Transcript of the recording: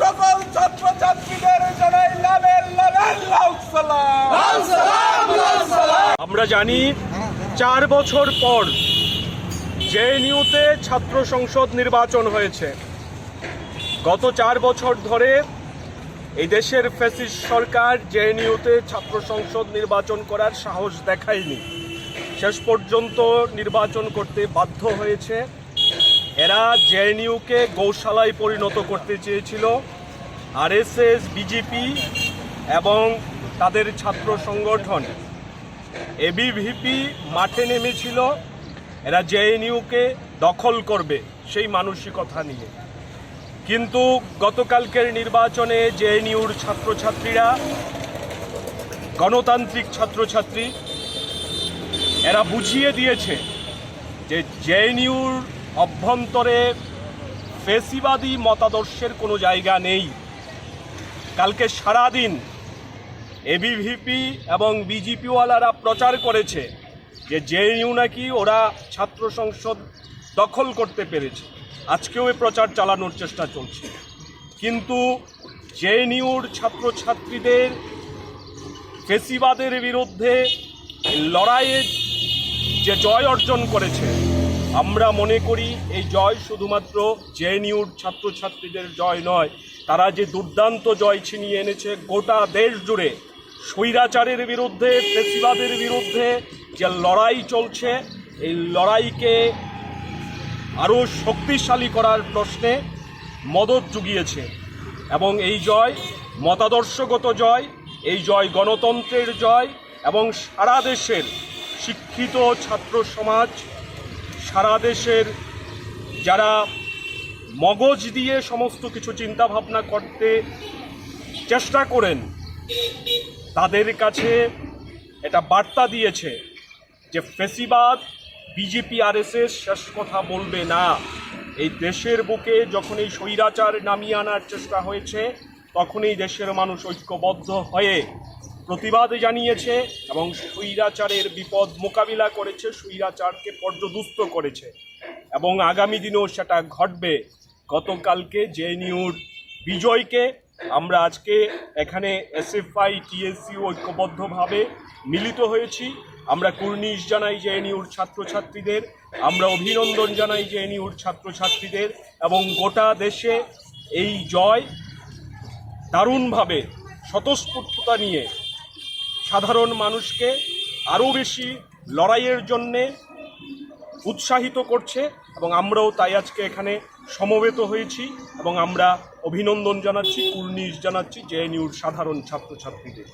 সকল ছাত্রছাত্রীদের জানাই আমরা জানি 4 বছর পর জেএনইউতে ছাত্র সংসদ নির্বাচন হয়েছে। গত 4 বছর ধরে এই দেশের ফ্যাসিস্ট সরকার জেএনইউতে ছাত্র সংসদ নির্বাচন করার সাহস দেখায়নি। শেষ পর্যন্ত নির্বাচন করতে বাধ্য হয়েছে। এরা জেএনইউকে গৌশালায় পরিণত করতে চেয়েছিল। আরএসএস, বিজেপি এবং তাদের ছাত্র সংগঠন এবিভিপি মাঠে নেমেছিল এরা জেএনইউকে দখল করবে সেই মানসিকতা নিয়ে। কিন্তু গতকালকের নির্বাচনে জেএনইউর ছাত্রছাত্রীরা, গণতান্ত্রিক ছাত্রছাত্রী, এরা বুঝিয়ে দিয়েছে যে জেএনইউর অভ্যন্তরে ফ্যাসিবাদী মতাদর্শের কোনো জায়গা নেই। কালকে সারাদিন এবিভিপি এবং বিজেপিওয়ালারা প্রচার করেছে যে জেএনইউ নাকি ওরা ছাত্র সংসদ দখল করতে পেরেছে। আজকেও এই প্রচার চালানোর চেষ্টা চলছে। কিন্তু জেএনইউর ছাত্রছাত্রীদের ফ্যাসিবাদের বিরুদ্ধে লড়াইয়ে যে জয় অর্জন করেছে, আমরা মনে করি এই জয় শুধুমাত্র জেএনইউর ছাত্রছাত্রীদের জয় নয়, তারা যে দুর্দান্ত জয় ছিনিয়ে এনেছে গোটা দেশ জুড়ে। স্বৈরাচারের বিরুদ্ধে, ফ্যাসিবাদের বিরুদ্ধে যে লড়াই চলছে, এই লড়াইকে আরও শক্তিশালী করার প্রশ্নে মদত জুগিয়েছে। এবং এই জয় মতাদর্শগত জয়, এই জয় গণতন্ত্রের জয়। এবং সারা দেশের শিক্ষিত ছাত্র সমাজ, সারা দেশের যারা মগজ দিয়ে সমস্ত কিছু চিন্তা ভাবনা করতে চেষ্টা করেন, তাদের কাছে এটা বার্তা দিয়েছে যে ফ্যাসিবাদ, বিজেপি, আরএসএস শেষ কথা বলবে না। এই দেশের বুকে যখন এই স্বৈরাচার নামিয়ে আনার চেষ্টা হয়েছে, তখনই দেশের মানুষ ঐক্যবদ্ধ হয়ে প্রতিবাদ জানিয়েছে এবং স্বৈরাচারের বিপদ মোকাবিলা করেছে, স্বৈরাচারকে পর্যদুস্ত করেছে এবং আগামী দিনেও সেটা ঘটবে। গতকালকে জেএনইউর বিজয়কে আমরা আজকে এখানে এসএফআই, টিএসইউ ঐক্যবদ্ধভাবে মিলিত হয়েছি। আমরা কুর্নিশ জানাই জেএনইউর ছাত্রছাত্রীদের, আমরা অভিনন্দন জানাই জেএনইউর ছাত্রছাত্রীদের এবং গোটা দেশে এই জয় দারুণভাবে স্বতঃস্ফূর্ততা নিয়ে সাধারণ মানুষকে আরও বেশি লড়াইয়ের জন্যে উৎসাহিত করছে এবং আমরাও তাই আজকে এখানে সমবেত হয়েছি এবং আমরা অভিনন্দন জানাচ্ছি, কুর্নিশ জানাচ্ছি জেএনইউর সাধারণ ছাত্রছাত্রীদের।